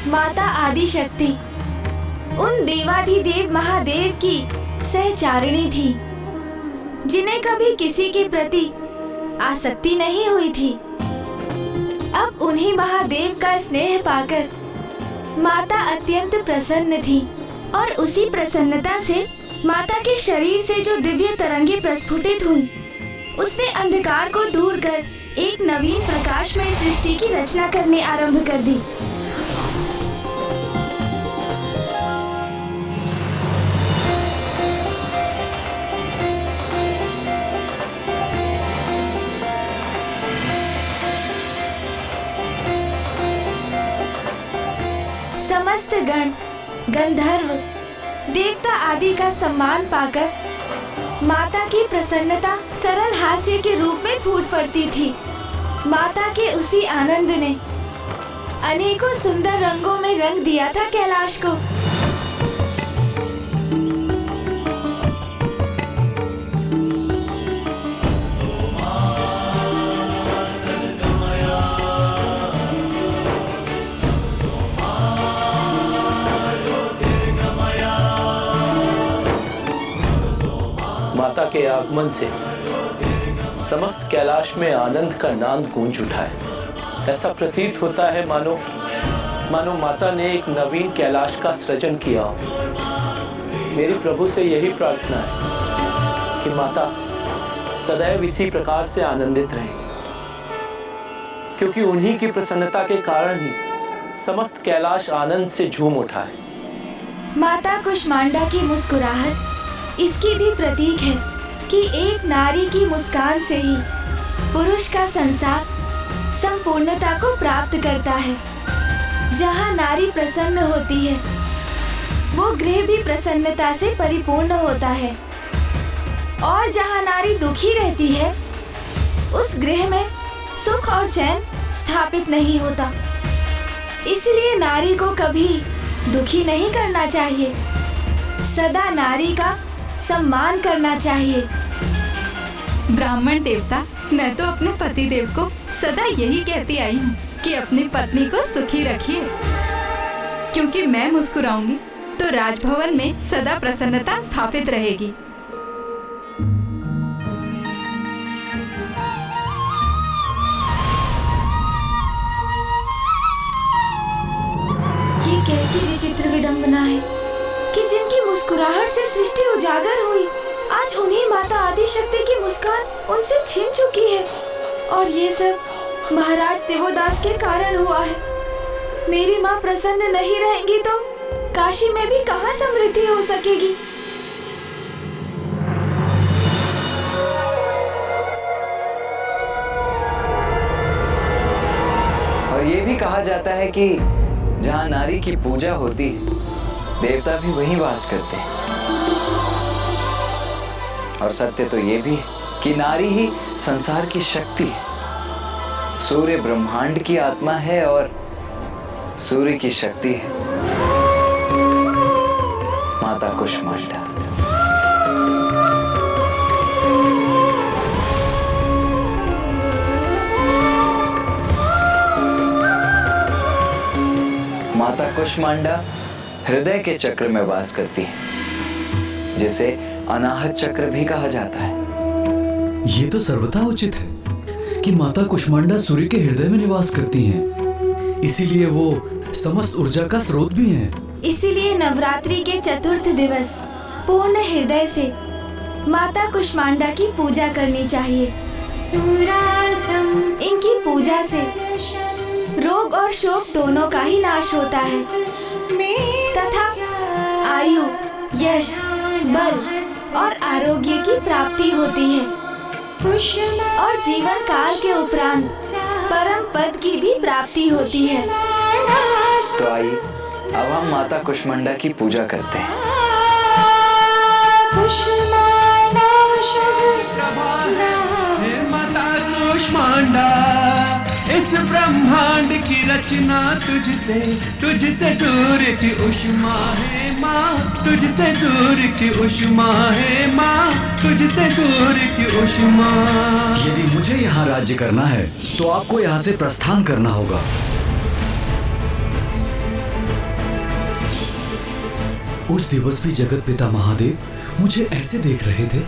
माता आदि शक्ति उन देवाधिदेव महादेव की सहचारिणी थी, जिन्हें कभी किसी के प्रति आसक्ति नहीं हुई थी। अब उन्हीं महादेव का स्नेह पाकर माता अत्यंत प्रसन्न थी और उसी प्रसन्नता से माता के शरीर से जो दिव्य तरंगे प्रस्फुटित हुई, उसने अंधकार को दूर कर एक नवीन प्रकाशमय सृष्टि की रचना करने आरंभ कर दी। समस्त गण, गंधर्व, देवता आदि का सम्मान पाकर माता की प्रसन्नता सरल हास्य के रूप में फूट पड़ती थी। माता के उसी आनंद ने अनेकों सुंदर रंगों में रंग दिया था कैलाश को। माता के आगमन से समस्त कैलाश में आनंद का नाद गूंज उठा है। ऐसा प्रतीत होता है मानो माता ने एक नवीन कैलाश का सृजन किया हो। मेरी प्रभु से यही प्रार्थना है कि माता सदैव इसी प्रकार से आनंदित रहे, क्योंकि उन्हीं की प्रसन्नता के कारण ही समस्त कैलाश आनंद से झूम उठा है। माता कुष्मांडा की मुस्कुराहट इसकी भी प्रतीक है कि एक नारी की मुस्कान से ही पुरुष का संसार संपूर्णता को प्राप्त करता है। जहाँ नारी प्रसन्न होती है, वो गृह भी प्रसन्नता से परिपूर्ण होता है, और जहाँ नारी दुखी रहती है, उस गृह में सुख और चैन स्थापित नहीं होता। इसलिए नारी को कभी दुखी नहीं करना चाहिए, सदा नारी का सम्मान करना चाहिए। ब्राह्मण देवता, मैं तो अपने पति देव को सदा यही कहती आई हूँ कि अपनी पत्नी को सुखी रखिए, क्योंकि मैं मुस्कुराऊंगी तो राजभवन में सदा प्रसन्नता स्थापित रहेगी। ये कैसी विचित्र विडंबना है कि जिनकी मुस्कुराहट से सृष्टि उजागर हुई, आज उन्हीं माता आदि शक्ति की मुस्कान उनसे छिन चुकी है, और ये सब महाराज देवोदास के कारण हुआ है। मेरी माँ प्रसन्न नहीं रहेंगी तो काशी में भी कहाँ समृद्धि हो सकेगी। और ये भी कहा जाता है कि जहाँ नारी की पूजा होती है, देवता भी वहीं वास करते हैं। और सत्य तो ये भी है कि नारी ही संसार की शक्ति है। सूर्य ब्रह्मांड की आत्मा है और सूर्य की शक्ति है माता कुष्मांडा। माता कुष्मांडा हृदय के चक्र में वास करती है, जिसे अनाहत चक्र भी कहा जाता है। ये तो सर्वथा उचित है कि माता कुष्मांडा सूर्य के हृदय में निवास करती हैं, इसीलिए वो समस्त ऊर्जा का स्रोत भी हैं। इसीलिए नवरात्रि के चतुर्थ दिवस पूर्ण हृदय से माता कुष्मांडा की पूजा करनी चाहिए। इनकी पूजा से रोग और शोक दोनों का ही नाश होता है तथा आयु, यश, बल और आरोग्य की प्राप्ति होती है, और जीवन काल के उपरांत परम पद की भी प्राप्ति होती है। तो आइए अब हम माता कुष्मांडा की पूजा करते हैं। माता कुष्मांडा, इस ब्रह्मांड की रचना तुझसे सूर्य की उष्मा है माँ, तुझसे सूर्य की उष्मा है माँ, तुझसे सूर्य की उष्मा। यदि मुझे यहाँ राज्य करना है तो आपको यहाँ से प्रस्थान करना होगा। उस दिवस भी जगत पिता महादेव मुझे ऐसे देख रहे थे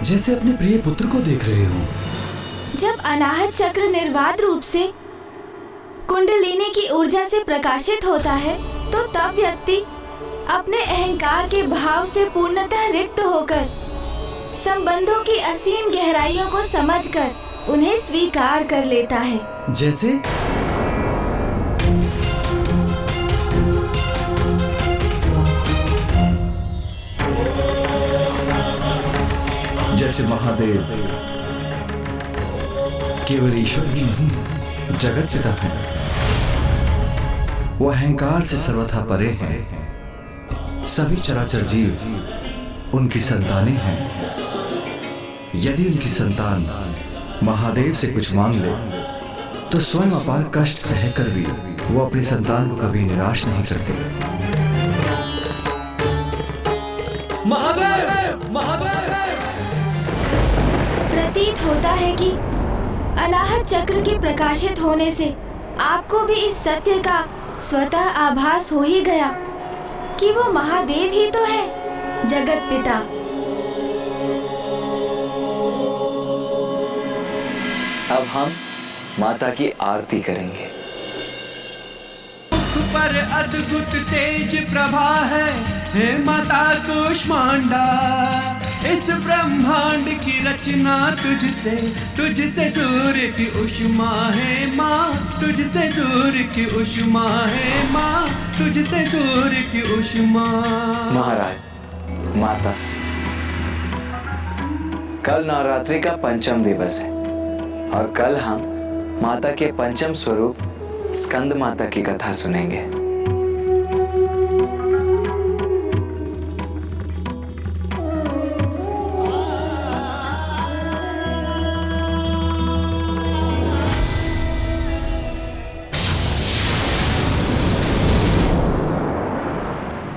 जैसे अपने प्रिय पुत्र को देख रहे हों। जब अनाहत चक्र निर्वाध रूप से कुंडलिनी की ऊर्जा से प्रकाशित होता है तो तब व्यक्ति अपने अहंकार के भाव से पूर्णतः रिक्त होकर संबंधों की असीम गहराइयों को समझकर उन्हें स्वीकार कर लेता है। जैसे जैसे महादेव केवल ईश्वर ही नहीं जगत पिता है, वो अहंकार से सर्वथा परे हैं। सभी चराचर जीव उनकी संतानें हैं। यदि उनकी संतान महादेव से कुछ मांग ले तो स्वयं अपार कष्ट सहकर भी वो अपनी संतान को कभी निराश नहीं करते। महादेव महादेव। प्रतीत होता है कि अनाहत चक्र के प्रकाशित होने से आपको भी इस सत्य का स्वतः आभास हो ही गया कि वो महादेव ही तो है, जगत पिता। अब हम माता की आरती करेंगे। मुख पर अद्भुत तेज प्रभा है, हे माता कूष्मांडा। इस ब्रह्मांड की रचना तुझसे सूर्य की उष्मा है माँ, तुझसे सूर्य की उष्मा है माँ, तुझसे सूर्य की उष्मा। महाराज, माता, कल नवरात्रि का पंचम दिवस है और कल हम माता के पंचम स्वरूप स्कंद माता की कथा सुनेंगे।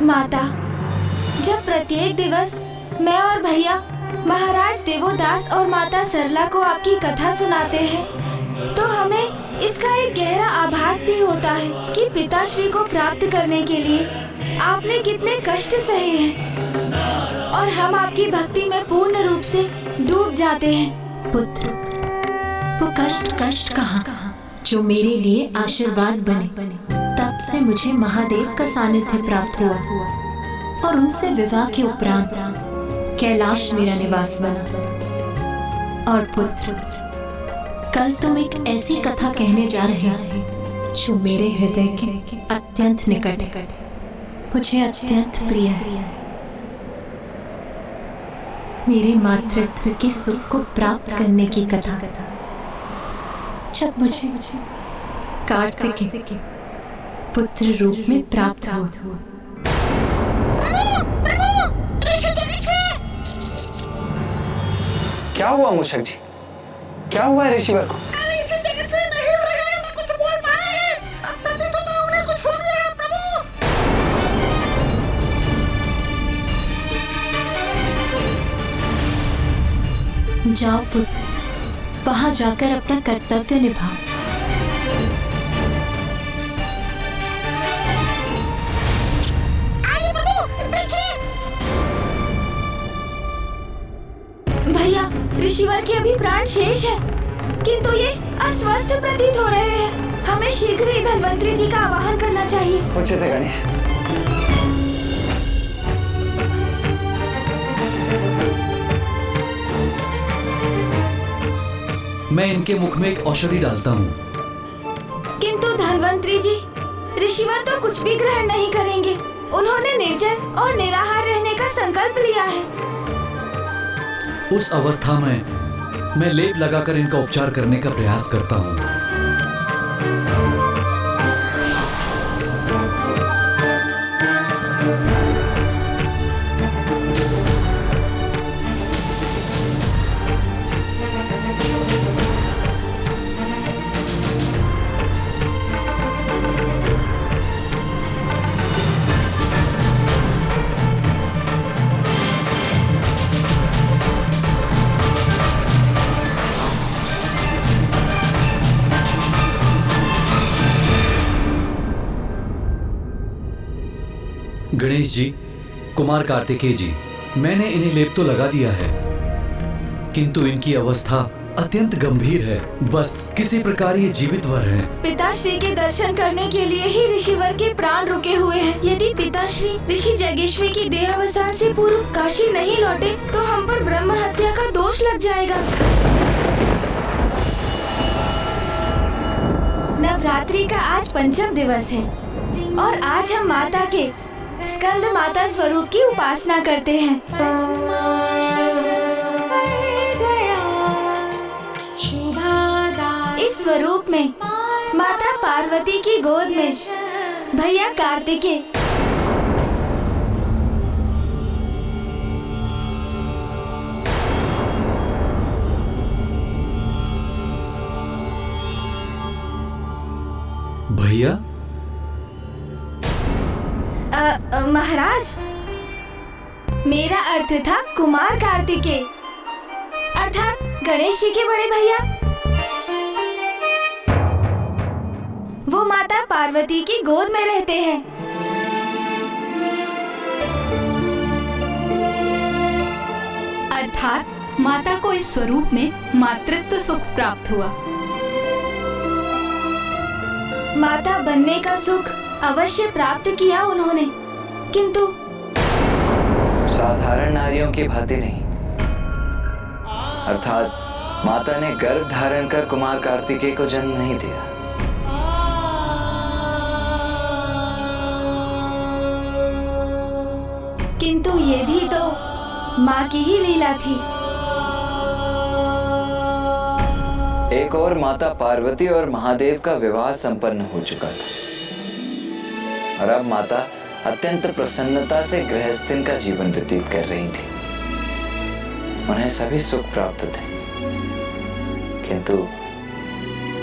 माता, जब प्रत्येक दिवस मैं और भैया महाराज देवोदास और माता सरला को आपकी कथा सुनाते हैं तो हमें इसका एक गहरा आभास भी होता है कि पिताश्री को प्राप्त करने के लिए आपने कितने कष्ट सहे हैं और हम आपकी भक्ति में पूर्ण रूप से डूब जाते हैं। पुत्र, वो कष्ट कहाँ जो मेरे लिए आशीर्वाद बने। तब से मुझे महादेव का सानिध्य प्राप्त हुआ और उनसे विवाह के उपरांत कैलाश मेरा निवास बना। और पुत्र, कल तुम एक ऐसी कथा कहने जा रहे हो जो मेरे हृदय के अत्यंत निकट है, मुझे अत्यंत प्रिय है। मेरे मातृत्व के सुख को प्राप्त करने की कथा, जब मुझे कार्तिक के पुत्र रूप में प्राप्त हुआ। क्या हुआ मूषक जी? क्या हुआ है ऋषिवर को? जाओ पुत्र, वहां जाकर अपना कर्तव्य निभाओ। भैया, ऋषिवर के अभी प्राण शेष है, किंतु ये अस्वस्थ प्रतीत हो रहे हैं। हमें शीघ्र ही धन्वंतरी जी का आवाहन करना चाहिए। उचित है गणेश। मैं इनके मुख में एक औषधि डालता हूँ। किंतु धन्वंतरी जी, ऋषिवर तो कुछ भी ग्रहण नहीं करेंगे। उन्होंने निर्जल और निराहार रहने का संकल्प लिया है। उस अवस्था में मैं लेप लगाकर इनका उपचार करने का प्रयास करता हूँ। गणेश जी, कुमार कार्तिकेय जी, मैंने इन्हें लेप तो लगा दिया है, किंतु इनकी अवस्था अत्यंत गंभीर है। बस किसी प्रकार ये जीवित वर हैं। पिताश्री के दर्शन करने के लिए ही ऋषिवर के प्राण रुके हुए हैं। यदि पिताश्री ऋषि जगेश्वी की देहावसान से पूर्व काशी नहीं लौटे तो हम पर ब्रह्म हत्या का दोष लग जाएगा। नवरात्रि का आज पंचम दिवस है और आज हम माता के स्कंद माता स्वरूप की उपासना करते हैं। इस स्वरूप में माता पार्वती की गोद में भैया कार्तिकेय, भैया महाराज, मेरा अर्थ था कुमार कार्तिकेय अर्थात गणेश जी के बड़े भैया। वो माता पार्वती की गोद में रहते हैं। अर्थात माता को इस स्वरूप में मातृत्व सुख प्राप्त हुआ। माता बनने का सुख अवश्य प्राप्त किया उन्होंने, किंतु साधारण नारियों की भांति नहीं। अर्थात माता ने गर्भ धारण कर कुमार कार्तिकेय को जन्म नहीं दिया। किंतु ये भी तो माँ की ही लीला थी। एक और माता पार्वती और महादेव का विवाह संपन्न हो चुका था और अब माता अत्यंत प्रसन्नता से गृहस्थीन का जीवन व्यतीत कर रही थी। उन्हें सभी सुख प्राप्त थे, किंतु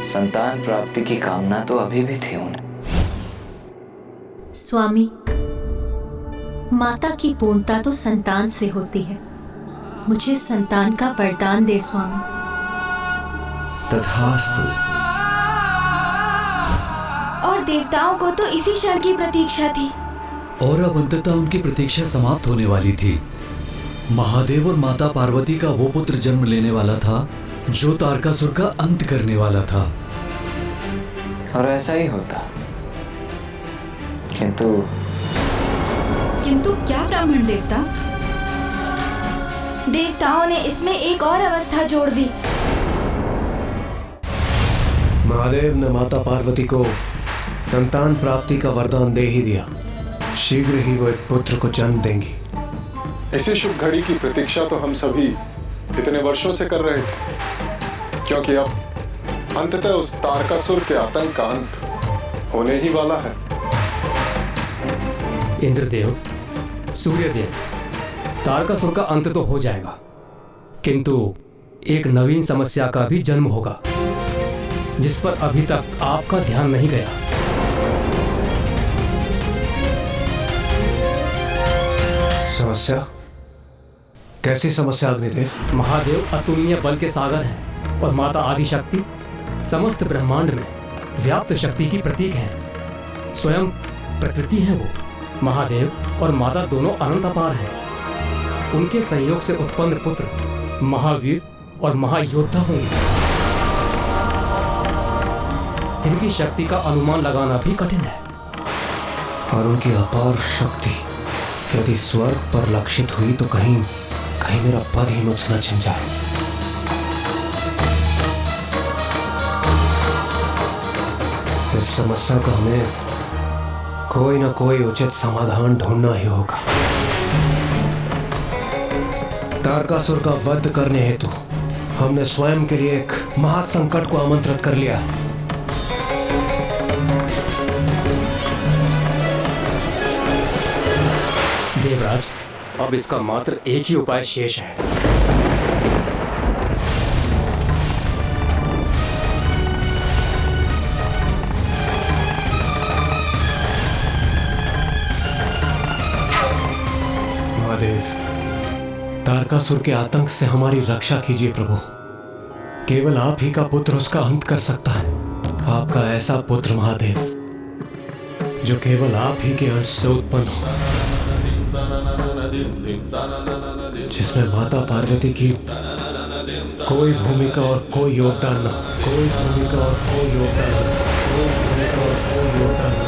संतान प्राप्ति की कामना तो अभी भी थी उन्हें। स्वामी, माता की पूर्णता तो संतान से होती है। मुझे संतान का वरदान दे स्वामी। तथास्तु। और देवताओं को तो इसी क्षण की प्रतीक्षा थी। और अब अंततः उनकी प्रतीक्षा समाप्त होने वाली थी। महादेव और माता पार्वती का वो पुत्र जन्म लेने वाला था जो तारकासुर का अंत करने वाला था। और ऐसा ही होता, किंतु क्या ब्राह्मण देवता? देवताओं ने इसमें एक और अवस्था जोड़ दी। महादेव ने माता पार्वती को संतान प्राप्ति का वरदान दे ही दिया। शीघ्र ही वो एक पुत्र को जन्म देंगी। इसी शुभ घड़ी की प्रतीक्षा तो हम सभी इतने वर्षों से कर रहे थे, क्योंकि अब अंततः उस तारकासुर के आतंक का अंत होने ही वाला है। इंद्रदेव, सूर्यदेव, तारकासुर का अंत तो हो जाएगा, किंतु एक नवीन समस्या का भी जन्म होगा जिस पर अभी तक आपका ध्यान नहीं गया। समस्या? कैसी समस्या अग्निदेव? महादेव अतुलनीय बल के सागर हैं और माता आदिशक्ति समस्त ब्रह्मांड में व्याप्त शक्ति की प्रतीक हैं। स्वयं प्रकृति है वो। महादेव और माता दोनों अनंत अपार हैं। उनके संयोग से उत्पन्न पुत्र महावीर और महायोद्धा होंगे, जिनकी शक्ति का अनुमान लगाना भी कठिन है। और उनकी अपार शक्ति यदि स्वर्ग पर लक्षित हुई तो कहीं मेरा पद ही मुझसे न छिन जाए। इस समस्या का हमें कोई ना कोई उचित समाधान ढूंढना ही होगा। तारकासुर का वध करने हेतु हमने स्वयं के लिए एक महासंकट को आमंत्रित कर लिया। देवराज, अब इसका मात्र एक ही उपाय शेष है। महादेव, तारकासुर के आतंक से हमारी रक्षा कीजिए प्रभु। केवल आप ही का पुत्र उसका अंत कर सकता है। आपका ऐसा पुत्र महादेव जो केवल आप ही के अंश से उत्पन्न हो। जिसमें माता पार्वती की कोई भूमिका और कोई योगदान न, कोई भूमिका और कोई योगदान न, कोई भूमिका और कोई योगदान न।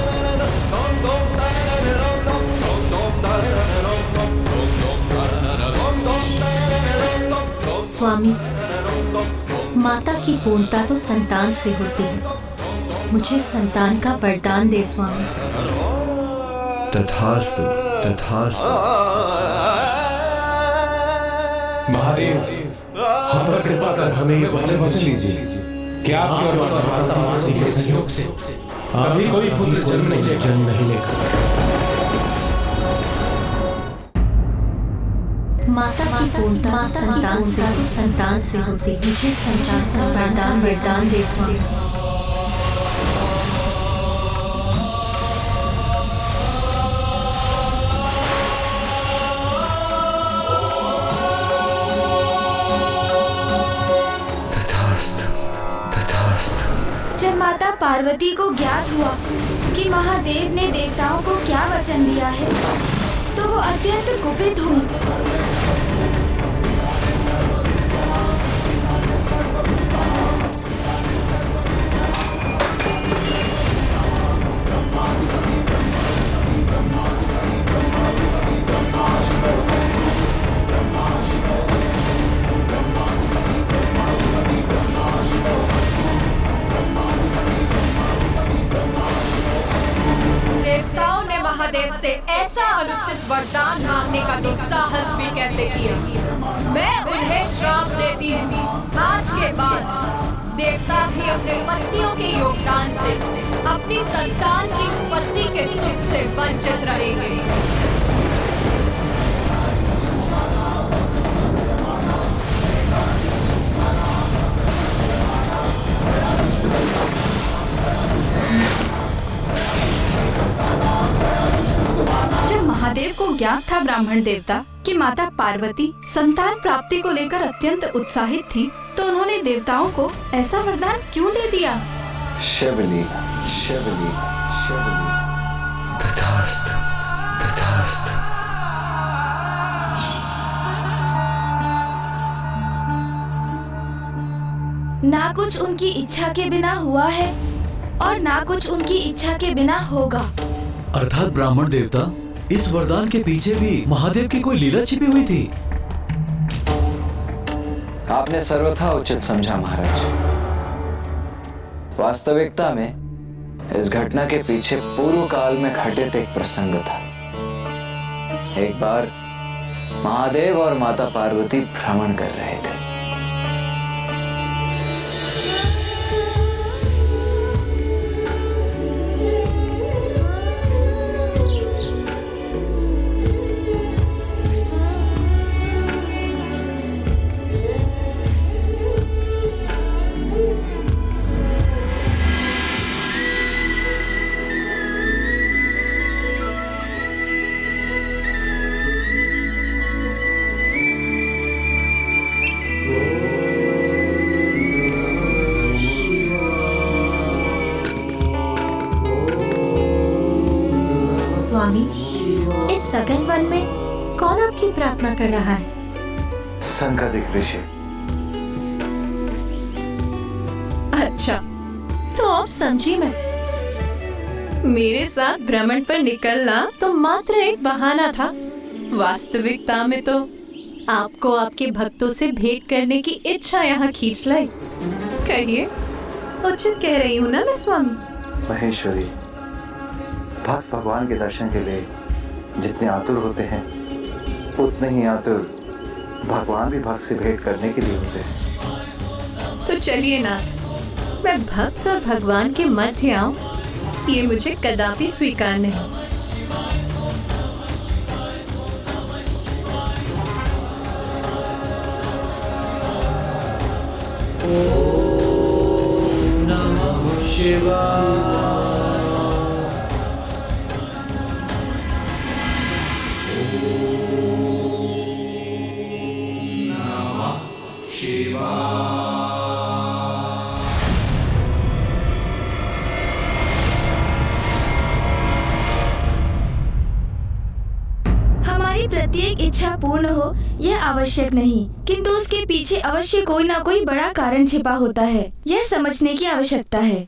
स्वामी, माता की पूर्णता तो संतान से होती है। मुझे संतान का वरदान दे स्वामी। तथास्तु, तथास्तु। महादेव, हम पर कृपा कर हमें ये वचन दीजिए कि आपके और माता पार्वती के संयोग से अभी कोई पुत्र जन्म नहीं लेगा। माता की पूर्णता संतान से होती है। मुझे संतान का वरदान दे स्वामी। जब माता पार्वती को ज्ञात हुआ कि महादेव ने देवताओं को क्या वचन दिया है, तो वो अत्यंत कुपित हुई। देवताओं ने महादेव से ऐसा अनुचित वरदान मांगने का दुस्साहस भी कैसे किया। मैं उन्हें श्राप देती हूँ, आज के बाद देवता भी अपने पत्नियों के योगदान से अपनी संतान की उत्पत्ति के सुख से वंचित रहेंगे। जब महादेव को ज्ञात था ब्राह्मण देवता कि माता पार्वती संतान प्राप्ति को लेकर अत्यंत उत्साहित थी, तो उन्होंने देवताओं को ऐसा वरदान क्यों दे दिया? शिवलीला, शिवलीला, शिवलीला। तथास्तु, तथास्तु। ना कुछ उनकी इच्छा के बिना हुआ है और ना कुछ उनकी इच्छा के बिना होगा। अर्थात ब्राह्मण देवता, इस वरदान के पीछे भी महादेव की कोई लीला छिपी हुई थी। आपने सर्वथा उचित समझा महाराज। वास्तविकता में इस घटना के पीछे पूर्व काल में घटित एक प्रसंग था। एक बार महादेव और माता पार्वती भ्रमण कर रहे थे। स्वामी, इस सघन वन में कौन आपकी प्रार्थना कर रहा है? संगदिक ऋषि। अच्छा, तो अब समझी मैं। मेरे साथ भ्रमण पर निकलना तो मात्र एक बहाना था। वास्तविकता में तो आपको आपके भक्तों से भेंट करने की इच्छा यहाँ खींच लाई। कहिए, उचित कह रही हूँ ना मैं स्वामी? महेश्वरी, भक्त भगवान के दर्शन के लिए जितने आतुर होते हैं, उतने ही आतुर भगवान भी भक्त से भेंट करने के लिए होते हैं। तो चलिए ना, मैं भक्त और भगवान के मध्य आऊं, ये मुझे कदापि स्वीकार नहीं। ओम नमः शिवाय। हमारी हमारी प्रत्येक इच्छा पूर्ण हो यह आवश्यक नहीं, किंतु उसके पीछे अवश्य कोई ना कोई बड़ा कारण छिपा होता है, यह समझने की आवश्यकता है।